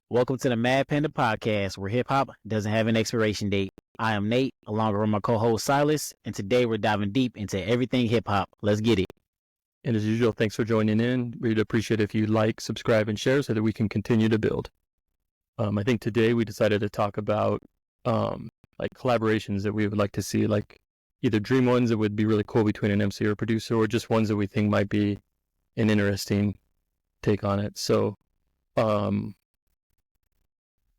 Welcome to the Mad Panda podcast, where hip hop doesn't have an expiration date. I am Nate, along with my co-host Silas, and today we're diving deep into everything hip hop. Let's get it. And as usual, thanks for joining in. We'd appreciate if you like, subscribe, and share so that we can continue to build. I think today we decided to talk about like collaborations that we would like to see, like either dream ones that would be really cool between an MC or a producer, or just ones that we think might be an interesting take on it. So,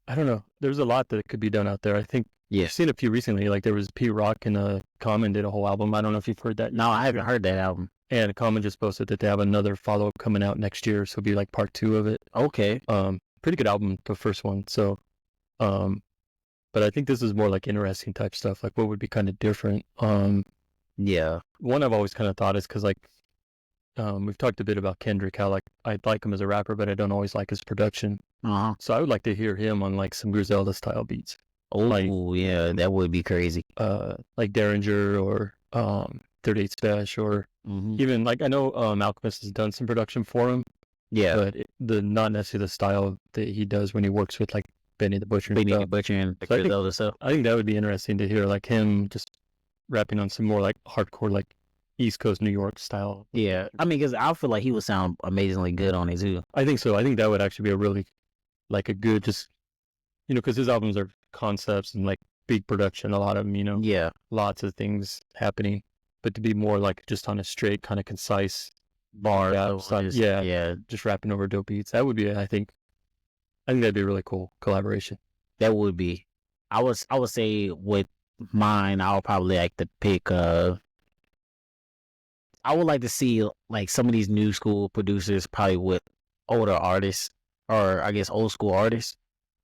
I don't know. There's a lot that could be done out there. I think I've seen a few recently. Like there was P Rock and Common did a whole album. I don't know if you've heard that. No, I haven't heard that album. And Common just posted that they have another follow-up coming out next year, so it'll be like part 2 of it. Okay. Pretty good album, the first one. So, but I think this is more like interesting type stuff. Like what would be kind of different. Yeah. One I've always kind of thought is because like we've talked a bit about Kendrick, how like I like him as a rapper, but I don't always like his production. So I would like to hear him on like some Griselda style beats. Oh, like, yeah, that would be crazy. Like Derringer or 38 Special or even like I know Alchemist has done some production for him. Yeah. But not necessarily the style that he does when he works with like Benny the Butcher. Benny the Butcher and Griselda stuff. I think that would be interesting to hear, like him just rapping on some more like hardcore, like East Coast New York style. Yeah. I mean, because I feel like he would sound amazingly good on it too. I think so. I think that would actually be a really like a good, just, you know, because his albums are concepts and like big production, a lot of them, you know. Yeah. Lots of things happening, but to be more like just on a straight kind of concise bar. Yeah. Just rapping over dope beats. That would be, I think that'd be a really cool collaboration. That would be. I would say with mine, I would probably like to pick I would like to see like some of these new school producers probably with older artists, or I guess old school artists,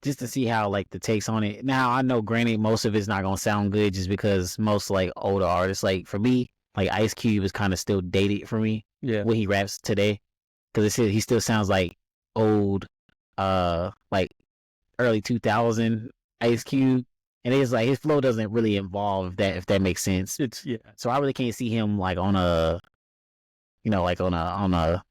just to see how like the takes on it. Now I know, granted, most of it's not gonna sound good just because most like older artists, like for me, like Ice Cube is kind of still dated for me. Yeah. When he raps today, because he still sounds like old, like early 2000 Ice Cube, and it's like his flow doesn't really involve that, if that makes sense. So I really can't see him like on a, you know, like on a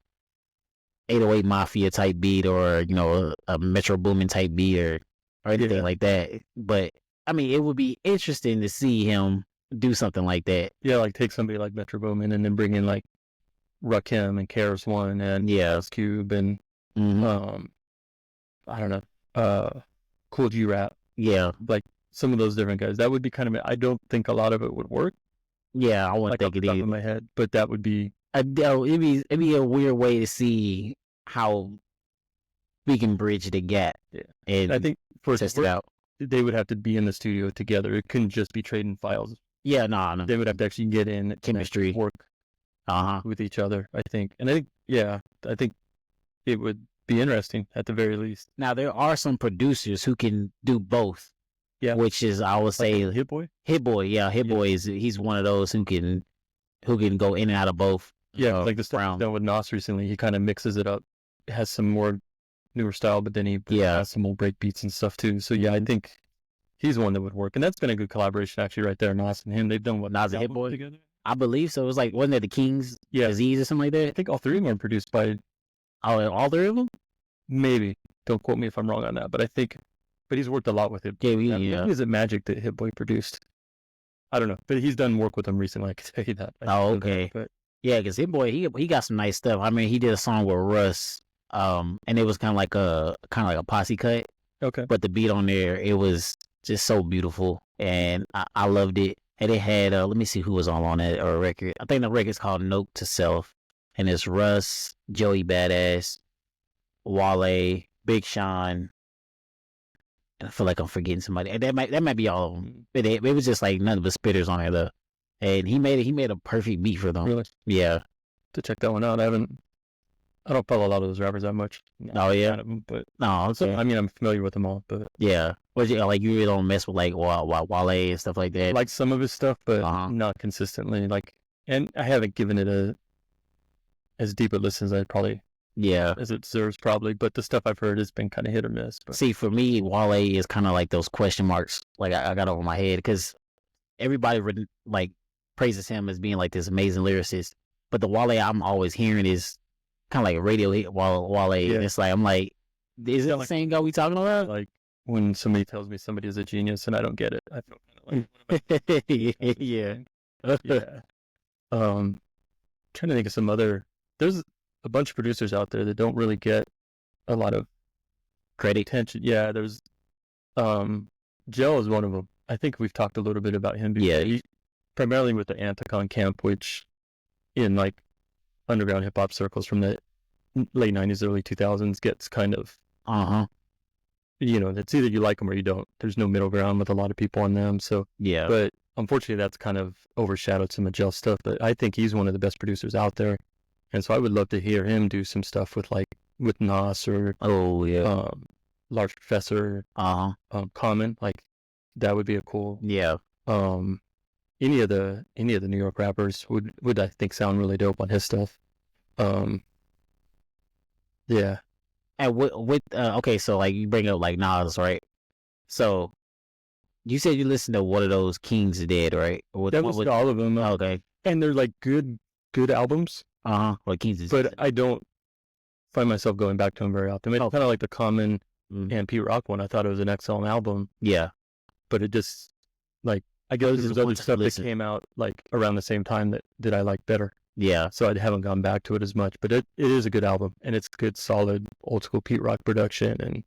808 Mafia type beat, or, you know, a Metro Boomin type beat or anything like that. But I mean, it would be interesting to see him do something like that. Yeah, like take somebody like Metro Boomin and then bring in like Rakim and KRS One and Ice Cube and I don't know, Cool G Rap. Yeah, like some of those different guys. That would be kind of. I don't think a lot of it would work. Yeah, I wouldn't think it either in my head, but that would be. It'd be a weird way to see how we can bridge the gap. Yeah, and I think for test it out, they would have to be in the studio together. It couldn't just be trading files. Yeah, no. They would have to actually get in chemistry, work, with each other. I think, and I think it would be interesting at the very least. Now there are some producers who can do both. Yeah, which is, I would say, like Hit Boy. Yeah, Hit Boy he's one of those who can go in and out of both. Yeah, like the stuff done with Nas recently, he kind of mixes it up. It has some more newer style, but then he has some old break beats and stuff too. So yeah, I think he's one that would work, and that's been a good collaboration actually, right there. Nas and him, they've done what, Nas and Hit Boy together. I believe so. It was like, wasn't it the King's Disease or something like that? I think all 3 of them are produced by. Oh, all 3 of them? Maybe. Don't quote me if I'm wrong on that, but I think. But he's worked a lot with it. Yeah. Is it Magic that Hit Boy produced? I don't know, but he's done work with them recently. I can tell you that. Okay. But yeah, because Hit Boy, he got some nice stuff. I mean, he did a song with Russ, and it was kind of like a posse cut. Okay. But the beat on there, it was just so beautiful, and I loved it. And it had let me see who was on that or record. I think the record's called Note to Self, and it's Russ, Joey Badass, Wale, Big Sean. I feel like I'm forgetting somebody. And that might be all of them. It was just like none of the spitters on there though. And he made a perfect beat for them. Really? Yeah. To check that one out. I don't follow a lot of those rappers that much. Oh yeah. Kind of them, but no, okay. I mean, I'm familiar with them all, but yeah. But like, you really don't mess with like Wale and stuff like that. Like some of his stuff, but not consistently. Like, and I haven't given it as deep a listen as I probably. Yeah, as it deserves probably, but the stuff I've heard has been kind of hit or miss. But. See, for me, Wale is kind of like those question marks, like I got over my head, because everybody like praises him as being like this amazing lyricist, but the Wale I'm always hearing is kind of like a radio hit Wale. Yeah. And it's like, I'm like, Is it the same guy we talking about? Like when somebody tells me somebody is a genius and I don't get it, I feel kind of like, yeah. yeah. Trying to think of some other. There's a bunch of producers out there that don't really get a lot of Credit. attention. Yeah, there's Gel is one of them. I think we've talked a little bit about him. Yeah. He, primarily with the Anticon camp, which in like underground hip hop circles from the late 90s, early 2000s gets kind of, you know, it's either you like them or you don't. There's no middle ground with a lot of people on them. So, yeah. But unfortunately, that's kind of overshadowed some of Gel's stuff. But I think he's one of the best producers out there. And so I would love to hear him do some stuff with Nas or Large Professor, Common. Like that would be a cool. Yeah. Any of the New York rappers would I think sound really dope on his stuff. Yeah. And okay, so like you bring up like Nas, right? So you said you listened to one of those Kings Dead, right? That was all of them. Okay. And they're like good albums. Like Kings is. But I don't find myself going back to them very often. It's kind of like the Common and Pete Rock one. I thought it was an excellent album. Yeah. But it just like I guess there's other stuff that came out like around the same time that I like better. Yeah. So I haven't gone back to it as much. But it is a good album and it's good, solid, old school Pete Rock production and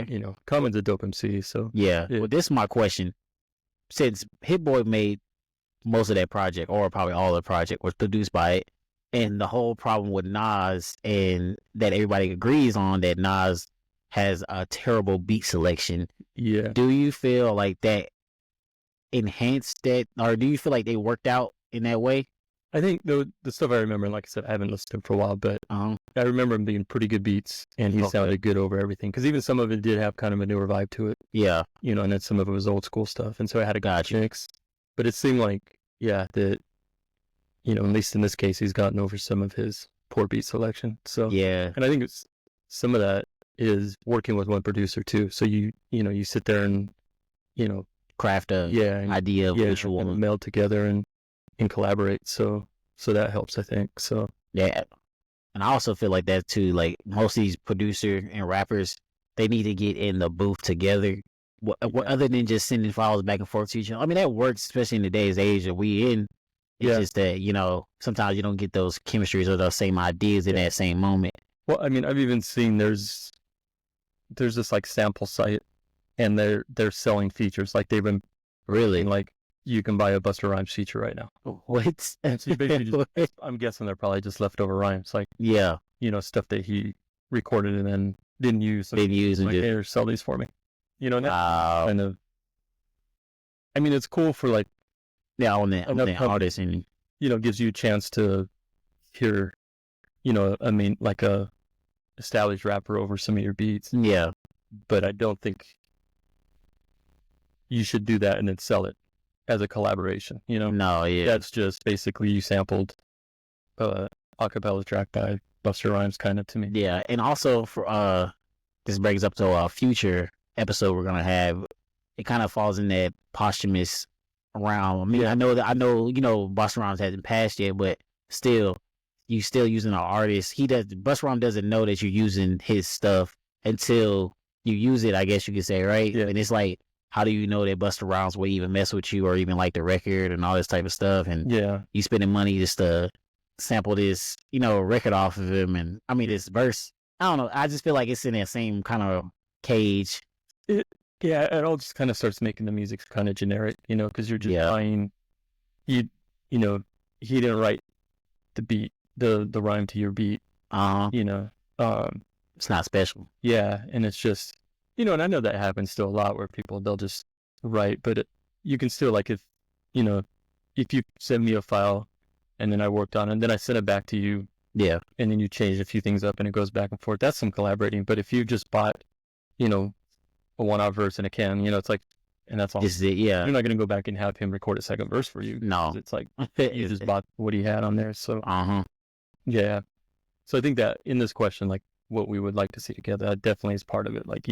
you know, Common's a dope MC. So yeah. Well, this is my question. Since Hit Boy made most of that project, or probably all of the project, was produced by it, and the whole problem with Nas, and that everybody agrees on, that Nas has a terrible beat selection. Yeah. Do you feel like that enhanced that, or do you feel like they worked out in that way? I think the stuff I remember, like I said, I haven't listened to him for a while, but I remember him being pretty good beats, and he sounded good over everything. Because even some of it did have kind of a newer vibe to it. Yeah. You know, and then some of it was old school stuff, and so I had a good mix. But it seemed like, that, you know, at least in this case, he's gotten over some of his poor beat selection. So yeah, and I think some of that is working with one producer too. So you sit there and craft an idea of visual and meld together and collaborate. So that helps, I think. So yeah, and I also feel like that too. Like most of these producers and rappers, they need to get in the booth together. What other than just sending files back and forth to each other? I mean, that works, especially in today's age that we in. It's just that, sometimes you don't get those chemistries or those same ideas in that same moment. Well, I mean, I've even seen there's this like sample site, and they're selling features. Like they've been really like you can buy a Busta Rhymes feature right now. What? So basically I'm guessing they're probably just leftover rhymes, like stuff that he recorded and then didn't use. Like, here, sell these for me. Kind of. I mean, it's cool for like. Yeah, on the artist, and gives you a chance to hear, like a established rapper over some of your beats. Yeah, but I don't think you should do that and then sell it as a collaboration. No, yeah, that's just basically you sampled a cappella track by Busta Rhymes, kind of, to me. Yeah, and also for this brings up to a future episode we're gonna have. It kind of falls in that posthumous around. I mean, I know Busta Rhymes hasn't passed yet, but still, you still using an artist. Busta Rhymes doesn't know that you're using his stuff until you use it, I guess you could say, right? Yeah. And it's like, how do you know that Busta Rhymes will even mess with you or even like the record and all this type of stuff? And you spending money just to sample this, record off of him. And I mean, this verse, I don't know. I just feel like it's in that same kind of cage. Yeah, it all just kind of starts making the music kind of generic, because you're just buying. He didn't write the beat, the rhyme to your beat. It's not special. Yeah, and it's just, and I know that happens still a lot where they'll just write, but you can still, like, if you send me a file and then I worked on it and then I send it back to you. Yeah. And then you change a few things up and it goes back and forth. That's some collaborating. But if you just bought, a one-out verse and a can, it's like, and that's all. You're not going to go back and have him record a second verse for you. No. It's like, you just bought what he had on there. So, yeah. So I think that in this question, like what we would like to see together, that definitely is part of it. Like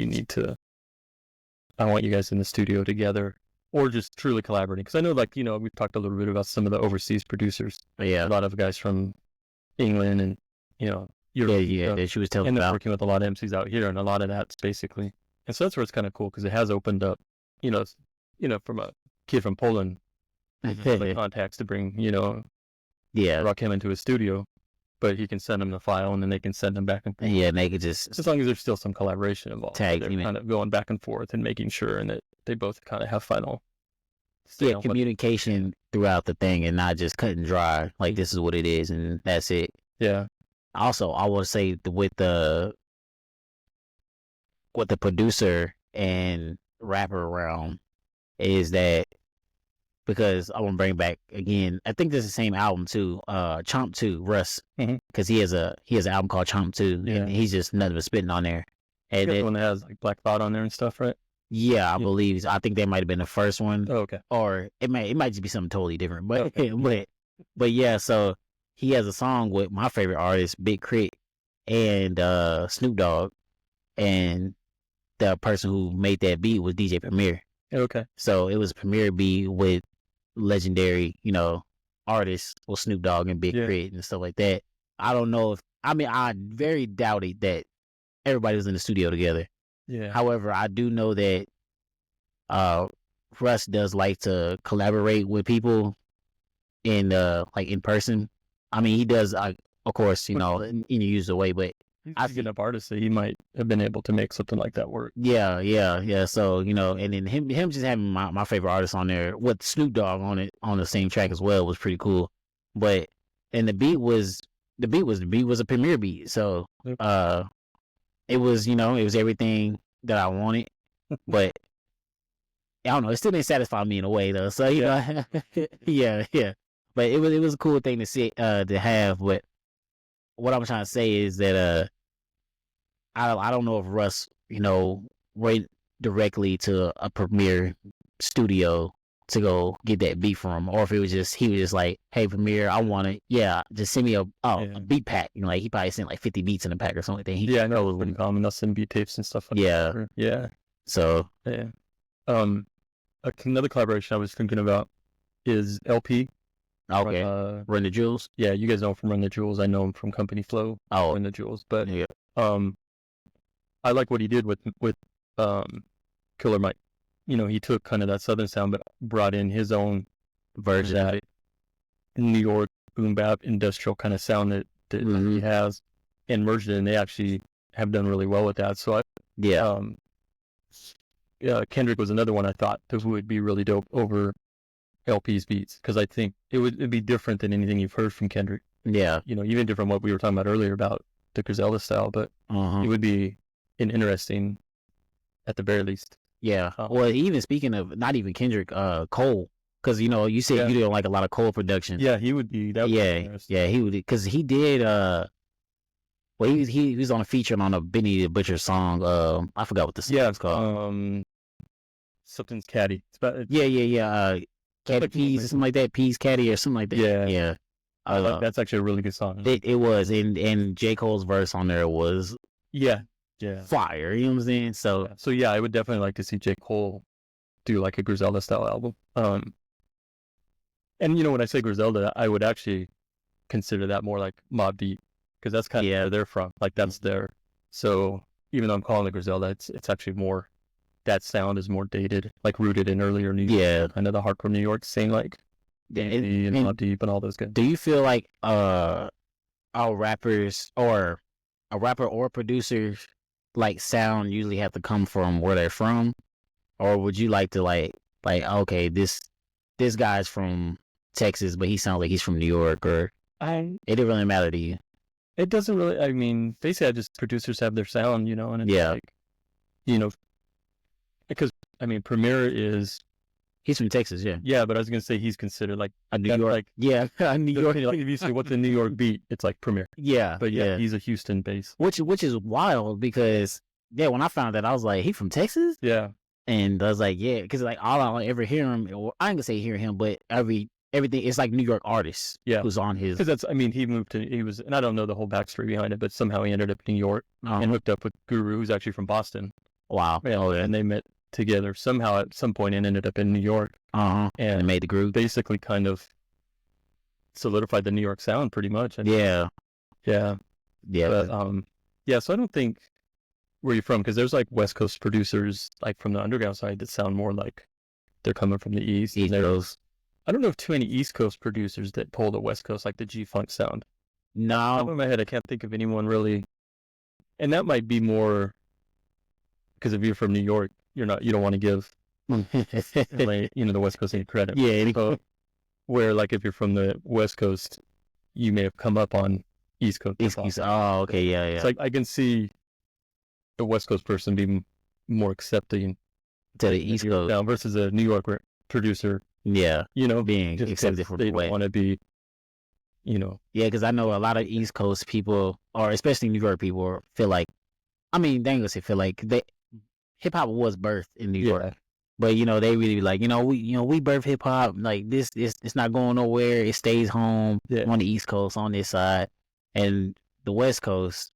I want you guys in the studio together or just truly collaborating. Cause I know we've talked a little bit about some of the overseas producers. Yeah. A lot of guys from England and, that she was telling and then about. working with a lot of MCs out here, and a lot of that's basically, and so that's where it's kind of cool because it has opened up, from a kid from Poland, the contacts to bring, rock him into his studio, but he can send them the file and then they can send them back and forth. Yeah, and they could just as long as there's still some collaboration involved. Tag they're kind of going back and forth and making sure and that they both kind of have final. Communication throughout the thing and not just cut and dry. Like this is what it is and that's it. Yeah. Also, I will say with the producer and rapper realm is that, because I want to bring back again, I think this is the same album too, Chomp 2, Russ, because he has an album called Chomp 2, and he's just nothing but spitting on there. And the one that has like Black Thought on there and stuff, right? Yeah, I believe. I think that might have been the first one. Oh, okay. Or it might just be something totally different. But okay. but yeah, so he has a song with my favorite artist, Big Crit, and Snoop Dogg, and the person who made that beat was DJ Premier. Okay. So it was a Premier beat with legendary, artists with Snoop Dogg and Big Crit and stuff like that. I don't know I very doubted that everybody was in the studio together. Yeah. However, I do know that Russ does like to collaborate with people in person. I mean, he does, of course, in a usual way, but he's a good enough artist that he might have been able to make something like that work. Yeah. So, and then him just having my favorite artist on there with Snoop Dogg on the same track as well was pretty cool. But and the beat was a Premier beat. So it was, it was everything that I wanted. But I don't know, it still didn't satisfy me in a way though. So yeah. But it was a cool thing to see to have. But what I'm trying to say is that I don't know if Russ, went directly to a Premier studio to go get that beat from him, or if he was just like, hey Premier, I want it, just send me a beat pack. Like he probably sent like 50 beats in a pack or something. I know it was pretty common. They'll send beat tapes and stuff like that. Yeah. So another collaboration I was thinking about is LP. Okay. Run the Jewels. Yeah, you guys know him from Run the Jewels. I know him from Company Flow. Oh, Run the Jewels. But I like what he did with Killer Mike. He took kind of that Southern sound, but brought in his own version, that New York boom bap industrial kind of sound that he has, and merged it. And they actually have done really well with that. So Kendrick was another one I thought that would be really dope over LP's beats, because I think it'd be different than anything you've heard from Kendrick. Yeah, even different what we were talking about earlier about the Griselda style, but it would be an interesting, at the very least. Yeah. Well, even speaking of not even Kendrick, Cole, because you said you don't like a lot of Cole production. Yeah, he would be. That would be he would, because he did. Well, he was on a feature on a Benny the Butcher song. I forgot what the song's called. Something's Caddy. It's about Caddy Peas or something like that. Peas Caddy or something like that. Yeah. That's actually a really good song. It was, and J. Cole's verse on there was fire. You know what I'm saying? So I would definitely like to see J. Cole do like a Griselda style album. And when I say Griselda, I would actually consider that more like Mobb Deep, because that's kind of where they're from. Like that's their. So even though I'm calling it Griselda, it's actually more. That sound is more dated, like rooted in earlier New York, kind of the hardcore New York scene, like and Mobb Deep and all those guys. Do you feel like our rappers or a rapper or producer like sound usually have to come from where they're from, or would you like to like okay, this guy's from Texas but he sounds like he's from New York, or it didn't really matter to you? It doesn't really. I mean, basically, just producers have their sound, and it's like, because Premier he's from Texas, yeah. But I was gonna say he's considered like a New York, like a New York. Like, if you say what's a New York beat, it's like Premier. But he's a Houston base, which is wild, because when I found that, I was like, he from Texas, and I was like, because like all I ever hear him, or I ain't gonna say hear him, but everything it's like New York artists, who's on his. Because that's he was, and I don't know the whole backstory behind it, but somehow he ended up in New York and hooked up with Guru, who's actually from Boston. Wow. And they met together somehow at some point and ended up in New York. And made the group. Basically kind of solidified the New York sound pretty much. Yeah. Yeah. But yeah. So I don't think where you're from, because there's like West Coast producers like from the underground side that sound more like they're coming from the East. East Coast. I don't know of too many East Coast producers that pull the West Coast like the G-Funk sound. Top No. of my head, I can't think of anyone really, and that might be more because if you're from New York, you don't want to give LA, the West Coast any credit. Yeah. So, where like if you're from the West Coast, you may have come up on East Coast. Oh, okay, yeah. It's like I can see a West Coast person being more accepting to the East Coast now versus a New York producer. Yeah, being just accepted for they don't want to be, Yeah, because I know a lot of East Coast people, or especially New York people, feel like, I mean, they ain't gonna say feel like hip hop was birthed in New York, but they really be like, we birthed hip hop, like this, it's not going nowhere, it stays home on the East Coast on this side, and the West Coast,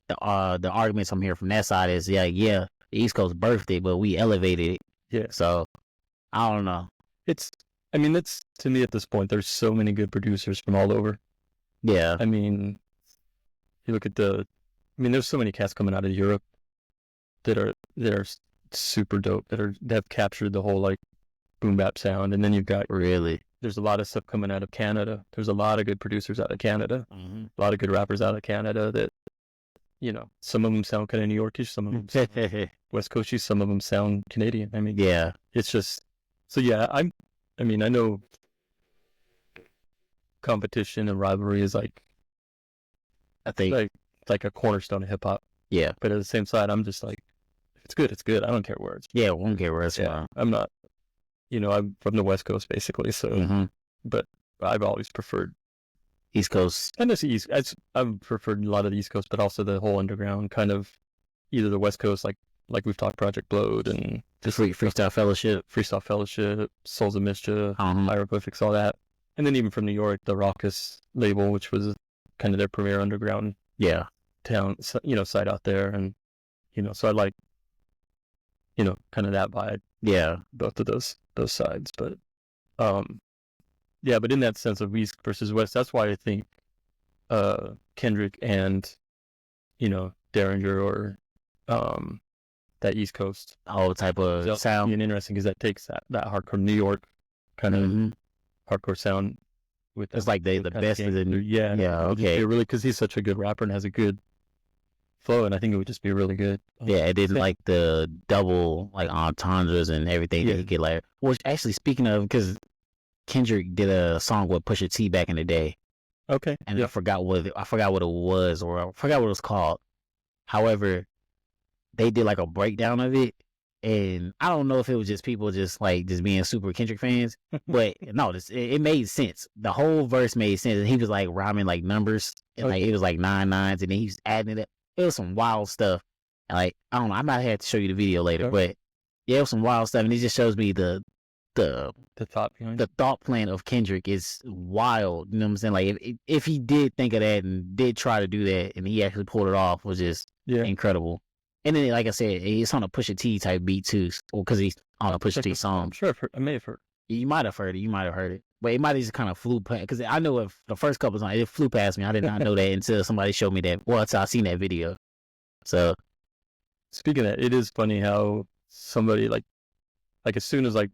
the arguments I'm hearing from that side is the East Coast birthed it, but we elevated it. Yeah. So I don't know. It's to me at this point, there's so many good producers from all over. Yeah. I mean, you look at there's so many cats coming out of Europe that are super dope, that have captured the whole like boom bap sound. And then you've got there's a lot of stuff coming out of Canada. There's a lot of good producers out of Canada. Mm-hmm. A lot of good rappers out of Canada that, some of them sound kind of New Yorkish, some of them sound West Coasty, some of them sound Canadian. I mean, yeah, it's just, so yeah, I know competition and rivalry is like, I think like a cornerstone of hip hop. Yeah. But at the same side, I'm just like, if it's good, it's good. I don't care where it's from. Yeah, I don't care where it's from. I'm not, I'm from the West Coast basically, so, but I've always preferred East Coast. And I've preferred a lot of the East Coast, but also the whole underground kind of, either the West Coast, like we've talked Project Blowed and just Freestyle Fellowship, Souls of Mischief, Hieroglyphics, all that. And then even from New York, the Raucous label, which was kind of their premier underground town, site out there. And, so I like, kind of that vibe. Yeah. Both of those sides. But, but in that sense of East versus West, that's why I think Kendrick and, Derringer or that East Coast type of sound being interesting, because that takes that hardcore New York kind of hardcore sound with it's like the best of the okay, really, because he's such a good rapper and has a good flow, and I think it would just be really good. It didn't like the double like entendres and everything that he could like. Which actually, speaking of, because Kendrick did a song with Pusha T back in the day. Okay. And I forgot what it was, or I forgot what it was called. However, they did like a breakdown of it, and I don't know if it was just people just being super Kendrick fans, but no, it made sense. The whole verse made sense, and he was like rhyming like numbers, and like it was like 9 nines, and then he was adding it up. It was some wild stuff. And like, I don't know, I might have to show you the video later, but yeah, it was some wild stuff, and it just shows me the thought behind the thought plan of Kendrick is wild. You know what I'm saying? Like if he did think of that and did try to do that and he actually pulled it off, was just incredible. And then, like I said, it's on a Pusha T type beat too, because he's on a Pusha T song. I'm sure I may have heard. You might have heard it. But it might have just kind of flew past, because I know if the first couple of times it flew past me. I did not know that until somebody showed me that. Well, until I seen that video. So, speaking of that, it is funny how somebody like as soon as like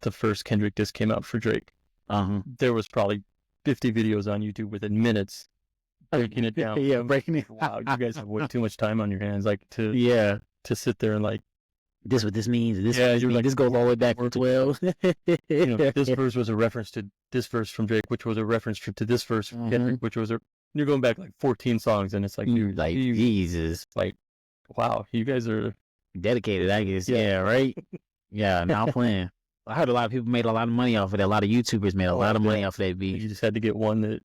the first Kendrick disc came out for Drake, there was probably 50 videos on YouTube within minutes breaking it down. Breaking it. Wow, you guys have way too much time on your hands, like to sit there and like, this what this means. This goes all the way back to 12. This verse was a reference to this verse from Drake, which was a reference to this verse from Kendrick, which was you're going back like 14 songs, and it's like, dude, like Jesus, like, wow, you guys are dedicated, I guess. Yeah, right. Yeah, not playing. I heard a lot of people made a lot of money off of that. A lot of YouTubers made a lot of money off of that beat. You just had to get one that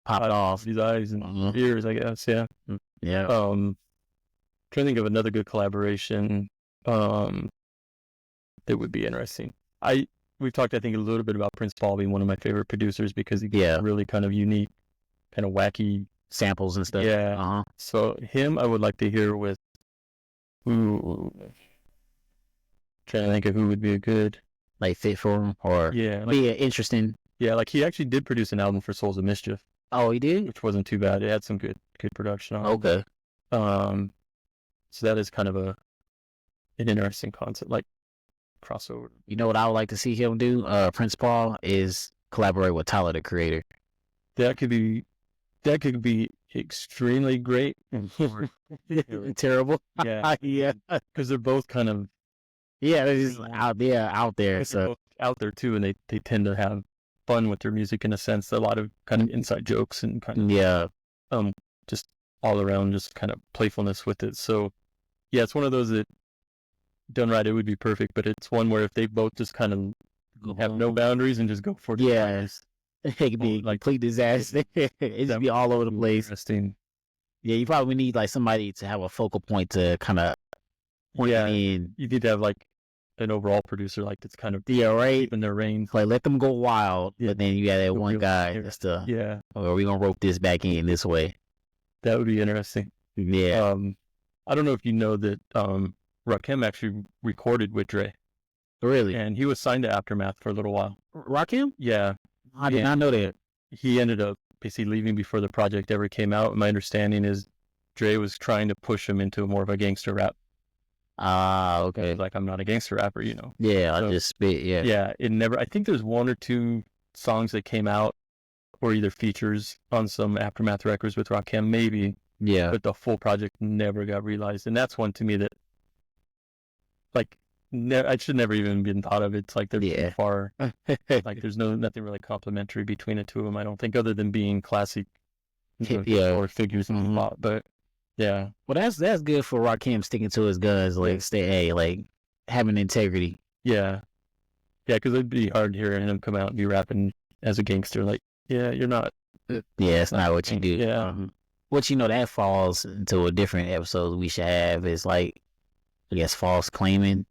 popped off these eyes and ears, I guess. Yeah. Yeah. Trying to think of another good collaboration that would be interesting. We've talked, I think, a little bit about Prince Paul being one of my favorite producers, because he gets really kind of unique, kind of wacky samples and stuff. Yeah. So him, I would like to hear with. Trying to think of who would be a good fit for him, or be interesting. Yeah, like he actually did produce an album for Souls of Mischief. Oh, he did? which wasn't too bad. It had some good production on Okay. it. So that is kind of an interesting concept, like crossover. You know what I would like to see him do? Prince Paul is collaborate with Tyler, the Creator. That could be extremely great. Or Terrible. yeah, Yeah. because they're both kind of Yeah, they're just out there. they're So both out there too, and they tend to have fun with their music in a sense. A lot of kind of inside jokes and kind of yeah, just all around just kind of playfulness with it. So yeah, it's one of those that done right, it would be perfect. But it's one where if they both just kind of have no boundaries and just go for it, yes, it could be like complete disaster. It just be all over the place. Interesting. Yeah, you probably need like somebody to have a focal point to kind of point Yeah, in. you need to have like an overall producer like that's kind of Yeah, right. keeping their reins. Like let them go wild, Yeah. but then you got that The one real guy player. that's the. Yeah, Or we gonna rope this back in this way. that would be interesting. Yeah. I don't know if you know that Rakim actually recorded with Dre, Really? and he was signed to Aftermath for a little while. Rakim? Yeah, I did not know that. he ended up basically leaving before the project ever came out. My understanding is Dre was trying to push him into more of a gangster rap. Ah, okay. Like, I'm not a gangster rapper, you know. Yeah, So, I just spit. Yeah. Yeah, it never. I think there's one or two songs that came out or either features on some Aftermath records with Rakim, maybe, Yeah. but the full project never got realized. And that's one to me that, like, I should never even been thought of. It's like they're too far. Like, there's nothing really complimentary between the two of them, I don't think, other than being classic or figures in the plot. But yeah. Well, that's good for Rakim sticking to his guns, like like having integrity. Yeah. Yeah, because it'd be hard hearing him come out and be rapping as a gangster. Like, yeah, you're not. Yeah, it's not what you do. Yeah. What you know that falls into a different episode we should have is like, I guess, false claiming.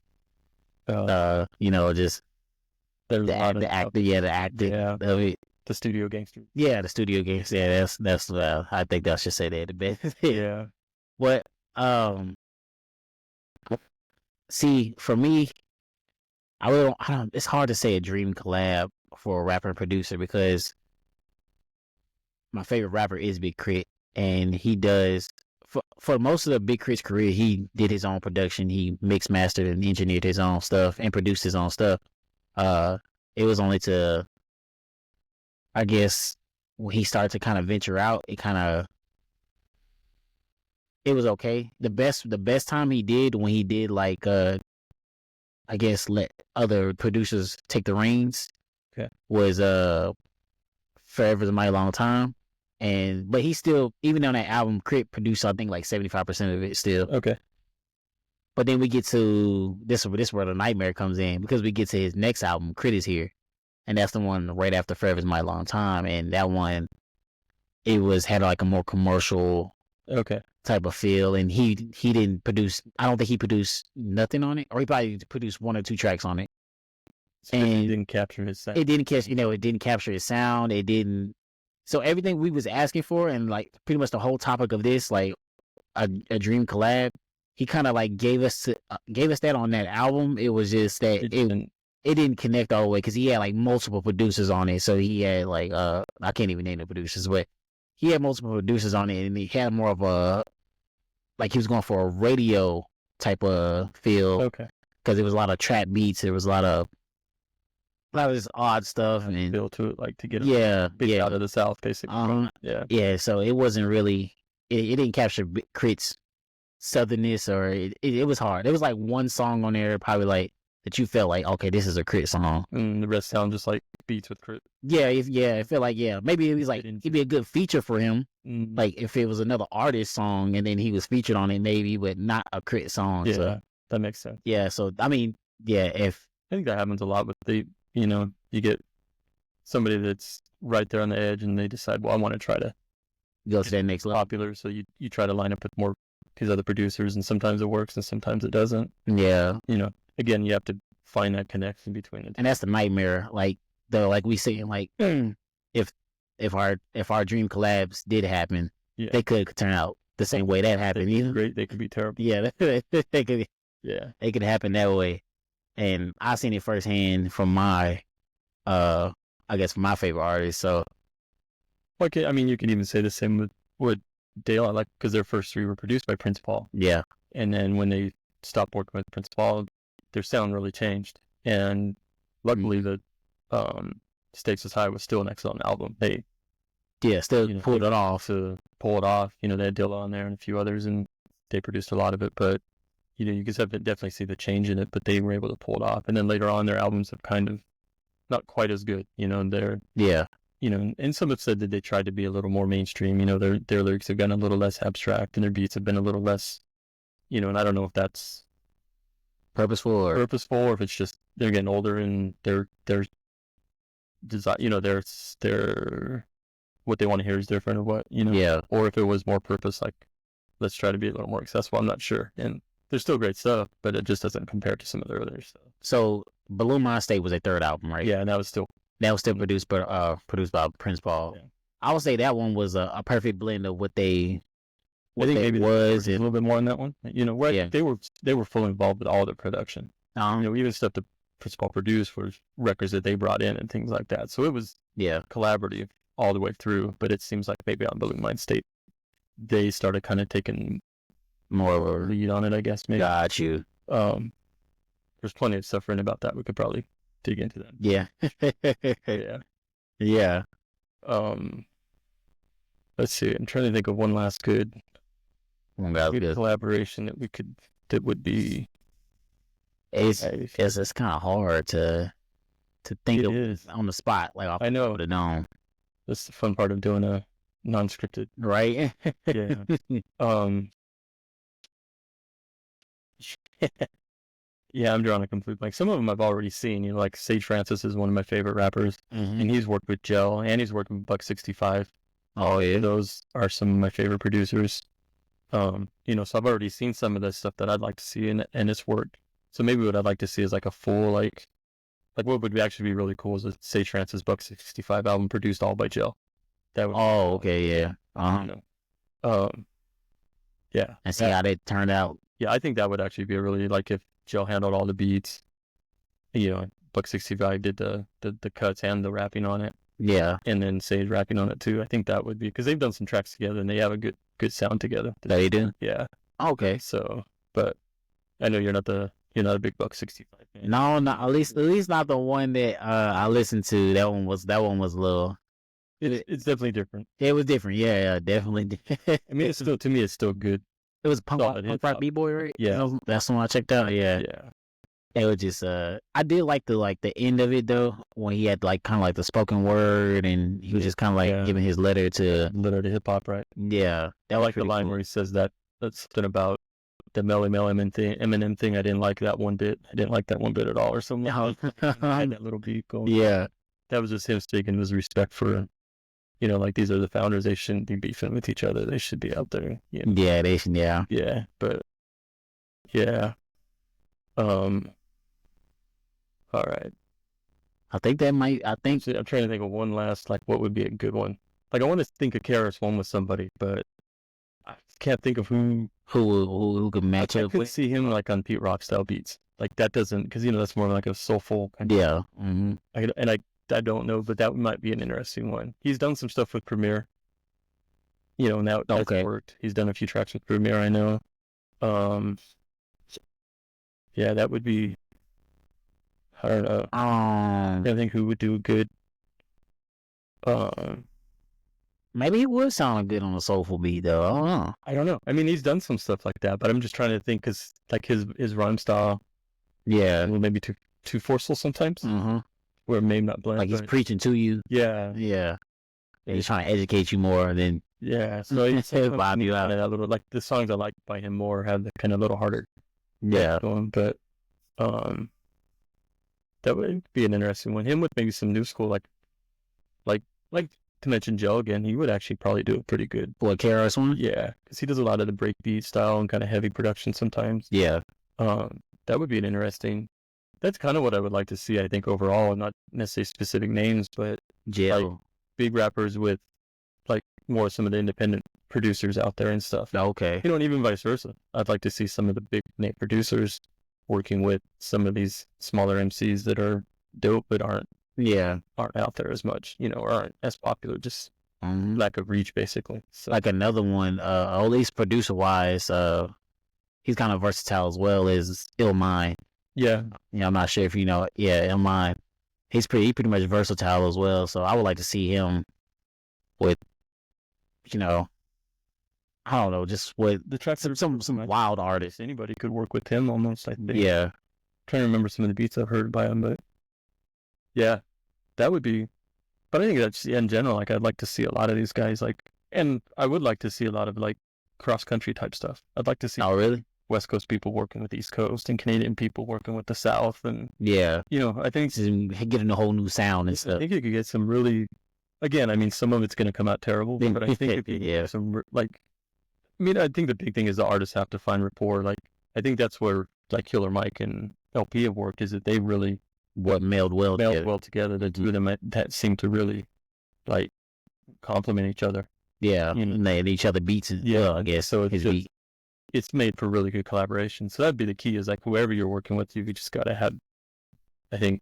You know, just there's the actor, the acting of it. The studio gangster. Yeah, the studio gangster. Yeah, that's I think I should say that the best. Yeah. But see, for me, I don't. It's hard to say a dream collab for a rapper and producer because my favorite rapper is Big Crit, and he does for most of the Big Crit's career, he did his own production. He mixed, mastered, and engineered his own stuff and produced his own stuff. It was only to, I guess, when he started to kind of venture out, it was okay. The best time he did when he did like I guess let other producers take the reins. Okay. Was Forever's a Mighty Long Time. But he still, even on that album, Crit produced I think like 75% of it still. Okay. But then we get to this where the nightmare comes in, because we get to his next album, Crit is Here. And that's the one right after Forever's a Mighty Long Time. And that one, it had like a more commercial type of feel. And he didn't produce, I don't think he produced nothing on it, or he probably produced one or two tracks on it. So and it didn't capture his sound. It didn't capture his sound. It didn't. So everything we was asking for, and like pretty much the whole topic of this, like a dream collab, he kind of like gave us that on that album. It was just that it didn't connect all the way, because he had like multiple producers on it. So he had like I can't even name the producers, but he had multiple producers on it, and he had more of a, like, he was going for a radio type of feel. Okay. Because there was a lot of trap beats. There was a lot of this odd stuff and feel to it, like to get out of the South, basically. Yeah. So it wasn't really. It didn't capture Crit's southernness, or it was hard. There was like one song on there probably like that you felt like, okay, this is a Crit song. And the rest sound just like beats with Crit. Yeah. It felt like, maybe it was like it'd be a good feature for him. Like if it was another artist song and then he was featured on it, maybe, but not a Crit song. Yeah, so that makes sense. Yeah. So I mean, if I think that happens a lot with you get somebody that's right there on the edge and they decide, well, I want to try to go to that next level. Popular, so you try to line up with more these other producers, and sometimes it works and sometimes it doesn't. Yeah. Again, you have to find that connection between it. And that's the nightmare. Like we saying, like if our dream collabs did happen, they could turn out the same way that happened. They could be great, they could be terrible. Yeah, they could. Yeah, they could happen that way. And I seen it firsthand from my, I guess, my favorite artist. So Okay, I mean, you could even say the same with Dale. I like because their first three were produced by Prince Paul. Yeah. And then when they stopped working with Prince Paul, their sound really changed. And luckily, the Stakes Was High was still an excellent album. They still pulled it off. To pull it off. They had Dilla on there and a few others, and they produced a lot of it. But you could definitely see the change in it. But they were able to pull it off. And then later on, their albums have kind of not quite as good. They're and some have said that they tried to be a little more mainstream. Their lyrics have gotten a little less abstract, and their beats have been a little less. And I don't know if that's purposeful or if it's just they're getting older and their design, their what they want to hear is different or what, or if it was more purpose, like let's try to be a little more accessible. I'm not sure. And there's still great stuff, but it just doesn't compare to some of their other stuff. So Balloon Mind State was their third album, right? Yeah, and that was still produced by Prince Paul. Yeah. I would say that one was a perfect blend of what I think maybe was a little bit more on that one. They were fully involved with all the production. Even stuff that Prince Paul produced was records that they brought in and things like that. So it was collaborative all the way through. But it seems like maybe on Balloon Mind State, they started kind of taking more of a lead on it, I guess. Maybe. Got you. There's plenty of stuff written about that. We could probably dig into that. Yeah. Yeah. Let's see. I'm trying to think of one last good collaboration that would be. It's kind of hard to think of on the spot. Like I know. No. That's the fun part of doing a non-scripted, right? Yeah. Yeah, I'm drawing a complete blank. Some of them I've already seen. Like Sage Francis is one of my favorite rappers, and he's worked with Gel, and he's worked with Buck 65. Oh yeah, those are some of my favorite producers. So I've already seen some of this stuff that I'd like to see, and it's worked. So maybe what I'd like to see is like a full like what would actually be really cool is a Sage Francis Buck 65 album produced all by Gel. That would. Oh, okay, yeah. Yeah. And see how they turned out. Yeah, I think that would actually be a really like if Gel handled all the beats. Buck 65 did the cuts and the rapping on it. Yeah. And then Sage rapping on it too. I think that would be because they've done some tracks together and they have a good sound together. They do. Yeah. Okay. So, but I know you're not a big Buck 65 fan. No, not at least not the one that I listened to. That one was a little. It's definitely different. It was different. Yeah, definitely. I mean, it's still good. It was punk rock B-boy, right? Yeah, that's the one I checked out. Yeah. It was just I did like the end of it though, when he had like kind of like the spoken word and he was just kind of like giving his letter to hip hop, right? Yeah, that was like the line where he says that's something about the Eminem thing. I didn't like that one bit. I didn't like that one bit at all, or something. I had that little beat going. Yeah, that was just him speaking his respect for. Like these are the founders. They shouldn't be beefing with each other. They should be out there. Yeah, they should. Yeah. Yeah, but yeah. All right. I think that might. I'm trying to think of one last like what would be a good one. Like I want to think of KRS One with somebody, but I can't think of who could match up. I could see him like on Pete Rock style beats. Like that doesn't because that's more like a soulful kind of. Yeah. Mm-hmm. I don't know, but that might be an interesting one. He's done some stuff with Premier. And that's worked. He's done a few tracks with Premier, I know. Yeah, that would be. I don't know. I think who would do good. Maybe he would sound good on a soulful beat, though. I don't know. I mean, he's done some stuff like that, but I'm just trying to think because like his rhyme style. Yeah, maybe too forceful sometimes. Mm-hmm. Where it may not blend. Like he's preaching to you. Yeah. Yeah. And he's trying to educate you more than. Yeah. So he's vibe you out. That little, like the songs I like by him more have the kind of little harder. Yeah. Going, but that would be an interesting one. Him with maybe some new school, like to mention Joe again, he would actually probably do it pretty good. For a KRS One? Yeah, because he does a lot of the breakbeat style and kind of heavy production sometimes. Yeah. That would be an interesting. That's kind of what I would like to see. I think overall, not necessarily specific names, but like big rappers with like more some of the independent producers out there and stuff. Okay. And even vice versa. I'd like to see some of the big name producers working with some of these smaller MCs that are dope but aren't out there as much, or aren't as popular. Just lack of reach, basically. So. Like another one, at least producer wise, he's kind of versatile as well, is Illmind. Yeah. I'm not sure if you know. Yeah, Illmind. He pretty much versatile as well. So I would like to see him with, I don't know, just with the track some wild artists. Anybody could work with him almost, I think. Yeah. I'm trying to remember some of the beats I've heard by him, but yeah, that would be. But I think that's in general. Like, I'd like to see a lot of these guys, and I would like to see a lot of cross country type stuff. I'd like to see. Oh, really? West Coast people working with East Coast and Canadian people working with the South, and yeah, I think getting a whole new sound and stuff. I think you could get some really, again, I mean, some of it's going to come out terrible, but I think if you get some I think the big thing is the artists have to find rapport. I think that's where Killer Mike and LP have worked, is that they really meld well together. The two of them that seem to really complement each other. Yeah, and each other beats as well, I guess. So it's made for really good collaboration. So that'd be the key, is whoever you're working with, you just got to have, I think,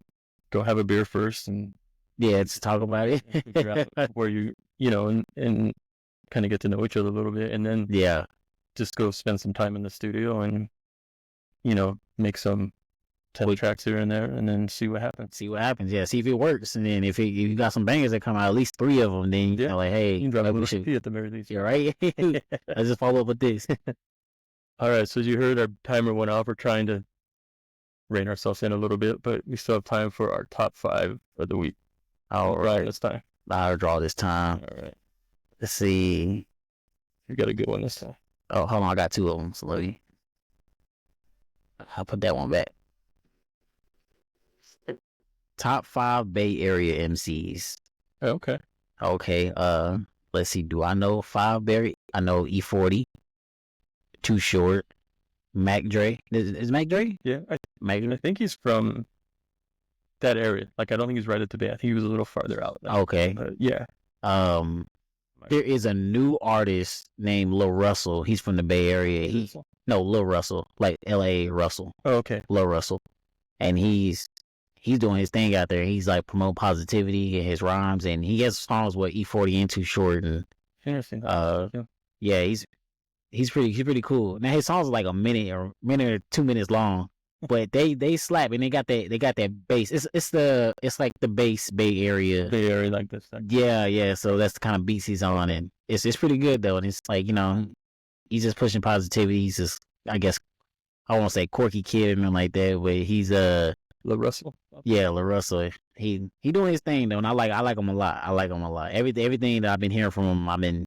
go have a beer first and just talk about it. Figure out where and kind of get to know each other a little bit, and then just go spend some time in the studio and make some 10 tracks here and there, and then see what happens. Yeah, see if it works, and then if you got some bangers that come out, at least 3 of them, then hey, you can drop a little EP at the very least. You're right. Let's just follow up with this. All right, so as you heard, our timer went off. We're trying to rein ourselves in a little bit, but we still have time for our top 5 of the week. All right, this time. I'll draw this time. All right. Let's see. You got a good one this time. Oh, hold on, I got 2 of them. So I'll put that one back. Top 5 Bay Area MCs. Okay. Let's see. Do I know 5 Bay? I know E40, Too Short, Mac Dre. Is Mac Dre? Yeah, I think he's from that area. I don't think he's right at the Bay. I think he was a little farther out. Okay. Yeah. There is a new artist named Lil Russell. He's from the Bay Area. Lil Russell, like L.A. Russell. Oh, okay. Lil Russell, and he's doing his thing out there. He's promoting positivity in his rhymes, and he has songs with E40 and Too Short, and interesting. He's pretty cool. Now his songs are like a minute or 2 minutes long, but they slap, and they got that bass. It's like the bass Bay Area like this. Yeah. So that's the kind of beats he's on, and it's pretty good though. And it's he's just pushing positivity. He's just, I guess, I won't say quirky kid or nothing like that, but he's Lil Russell. Yeah, Lil Russell. He doing his thing though, and I like him a lot. Everything that I've been hearing from him, I've been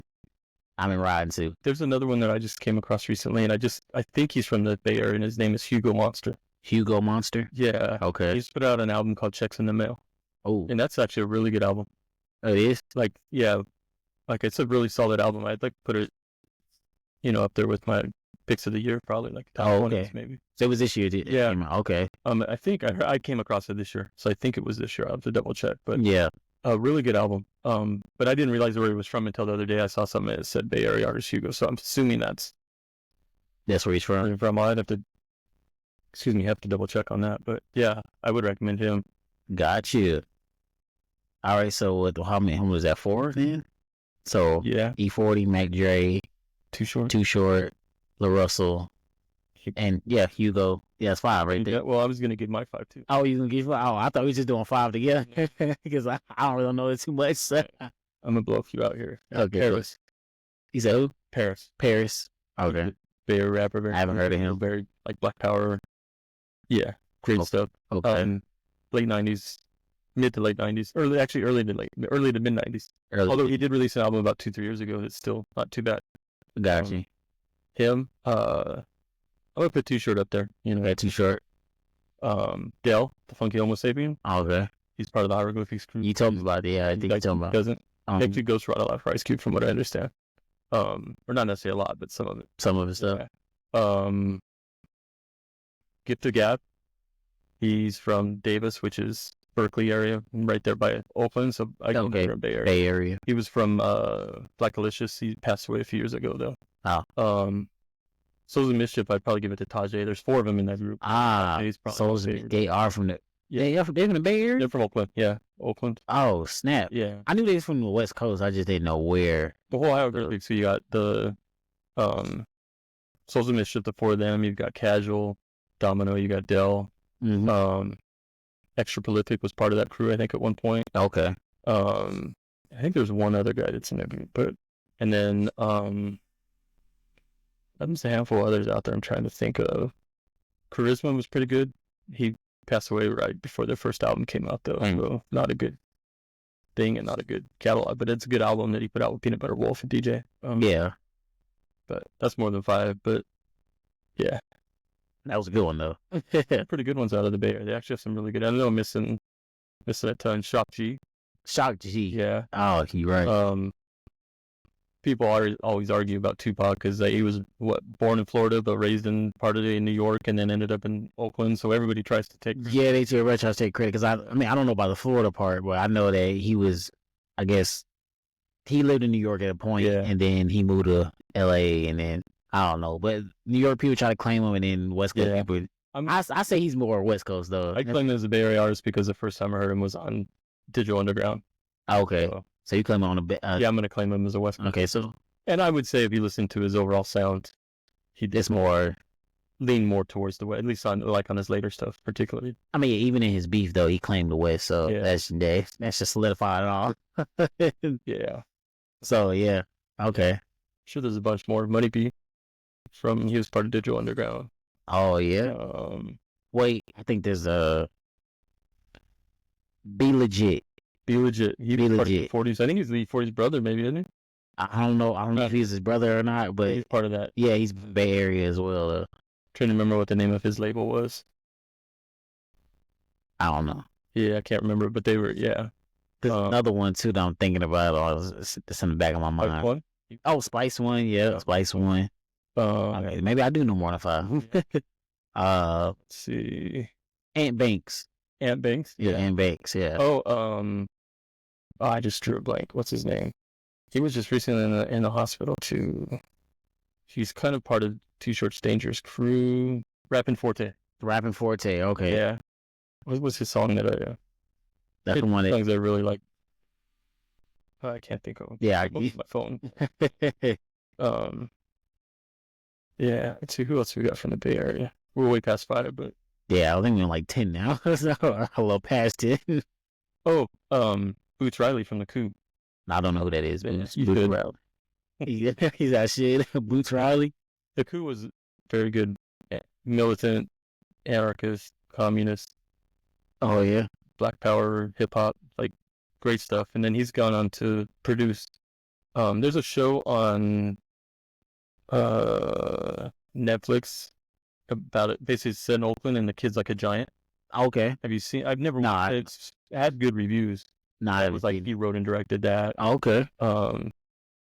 riding to. There's another one that I just came across recently, and I think he's from the Bay Area, and his name is Hugo Monster. Hugo Monster? Yeah. Okay. He's put out an album called Checks in the Mail. Oh. And that's actually a really good album. Oh, it is? It's a really solid album. I'd like to put it, up there with my picks of the year, probably top 20s maybe. So it was this year? Yeah. Okay. I think I came across it this year, so I think it was this year. I'll have to double check, but yeah, a really good album. But I didn't realize where he was from until the other day. I saw something that said Bay Area artist Hugo, so I'm assuming that's where he's from. I'd have to double check on that, but yeah, I would recommend him. Got you. All right, so how many was that, 4 then? So yeah, E40, Mac Dre, Too Short, Lil Russell, and Hugo. Yeah, it's 5 right there. Yeah, well, I was gonna give my 5 too. Oh, you gonna give 5? Oh, I thought we were just doing 5 together because I don't really know it too much. So. I'm gonna blow a few out here. Okay. Paris. He said who? Paris. Okay. Bay Area rapper. I haven't heard of him. Very Black Power. Yeah, great stuff. Okay. Late 90s, mid to late 90s, early to mid 90s. Although he did release an album about 2-3 years ago, it's still not too bad. Got you. Him. I'm gonna put Too Short up there. Too Short. Del, the Funky Homo Sapien. Okay. He's part of the Hieroglyphics crew. You told me about it. Yeah, I think you told me about it. Doesn't. Actually Ghost wrote a lot for Ice Cube, from what I understand. Or not necessarily a lot, but some of it. Some of his stuff. Yeah. Get the Gap. He's from Davis, which is Berkeley area, right there by Oakland. So I can consider him Bay Area. He was from Black Alicious. He passed away a few years ago, though. Oh. Souls of Mischief, I'd probably give it to Tajay. There's 4 of them in that group. Souls of Mischief. They are from the. Yeah, they're from the Bay Area. They're from Oakland. Yeah. Oakland. Oh, snap. Yeah. I knew they was from the West Coast. I just didn't know where. The whole hierarchy. So you got the Souls of Mischief, the four of them. You've got Casual, Domino. You got Dell. Mm-hmm. Extra Prolific was part of that crew, I think, at one point. Okay. I think there's one other guy that's in it, but and then there's a handful of others out there I'm trying to think of. Charisma was pretty good. He passed away right before their first album came out, though. So not a good thing and not a good catalog, but it's a good album that he put out with Peanut Butter Wolf and DJ. Yeah. But that's more than 5. But yeah, that was a good one though. Pretty good ones out of the Bay Area. They actually have some really good. I know I'm missing a ton. Shock G. Shock G. Yeah. Oh, you're right. People always argue about Tupac because he was born in Florida but raised in part of it in New York and then ended up in Oakland. So everybody tries to take. Yeah, they try to take credit because I mean I don't know about the Florida part, but I know that he was. I guess he lived in New York at a point, and then he moved to L.A. and then I don't know, but New York people try to claim him, and then West Coast people. I say he's more West Coast though. I claim him as a Bay Area artist because the first time I heard him was on Digital Underground. Okay. So you claim him on a yeah, I'm going to claim him as a West Coast. Okay, so. And I would say if you listen to his overall sound, it's more lean more towards the West, at least on his later stuff, particularly. I mean, even in his beef though, he claimed the West, so that's just solidified it all. Yeah. So yeah, okay. Sure, there's a bunch more. Money B, he was part of Digital Underground. Oh yeah. Wait, I think there's Be Legit. Be Legit. He was part of the 40s. I think he's the 40s brother, maybe, isn't he? I don't know. I don't know if he's his brother or not, but he's part of that. Yeah, he's Bay Area as well. Trying to remember what the name of his label was. I don't know. Yeah, I can't remember, but they were, yeah. There's another one too that I'm thinking about. It's in the back of my mind. One? Oh, Spice One. Yeah, Spice One. Okay, maybe I do know more than 5. Let's see. Ant Banks. Ant Banks? Yeah, Ant Banks. Yeah. Oh, I just drew a blank. What's his name? He was just recently in the hospital too. He's kind of part of Too Short's Dangerous crew. Rappin' Forte. Rappin' Forte. Okay. Yeah. What was his song that I? That's the one that songs I really like. I can't think of them. Yeah, I my phone. Yeah. Let's see who else we got from the Bay Area. We're way past 5, but yeah, I think we're like 10 now. So a little past 10. Oh, Boots Riley from the Coup. I don't know who that is, but Boots Riley. He's that shit. Boots Riley. The Coup was very good, militant, anarchist, communist. Oh yeah, Black Power, hip hop, like great stuff. And then he's gone on to produce. There's a show on Netflix about it. Basically, it's set in Oakland, and the kid's like a giant. Okay. Have you seen? I've never watched it. It's had good reviews. It was like he wrote and directed that. Okay.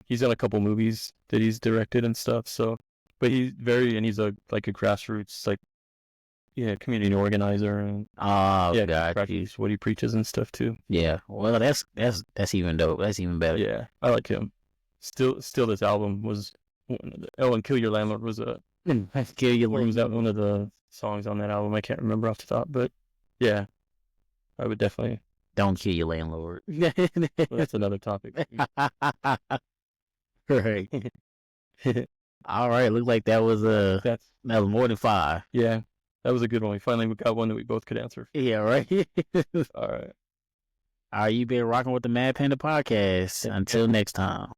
He's done a couple movies that he's directed and stuff. So, but he's he's a grassroots community organizer and practice what he preaches and stuff too. Yeah. Well, that's even dope. That's even better. Yeah, I like him. Still, this album was. And Kill Your Landlord was Kill Your Landlord. Was that one of the songs on that album? I can't remember off the top, but yeah, I would definitely. Don't kill your landlord. Well, that's another topic. Right. All right. Looked like that was that was more than 5. Yeah, that was a good one. We finally got one that we both could answer. Yeah. Right. All right. All right. You've been rocking with the Mad Panda podcast. Until next time.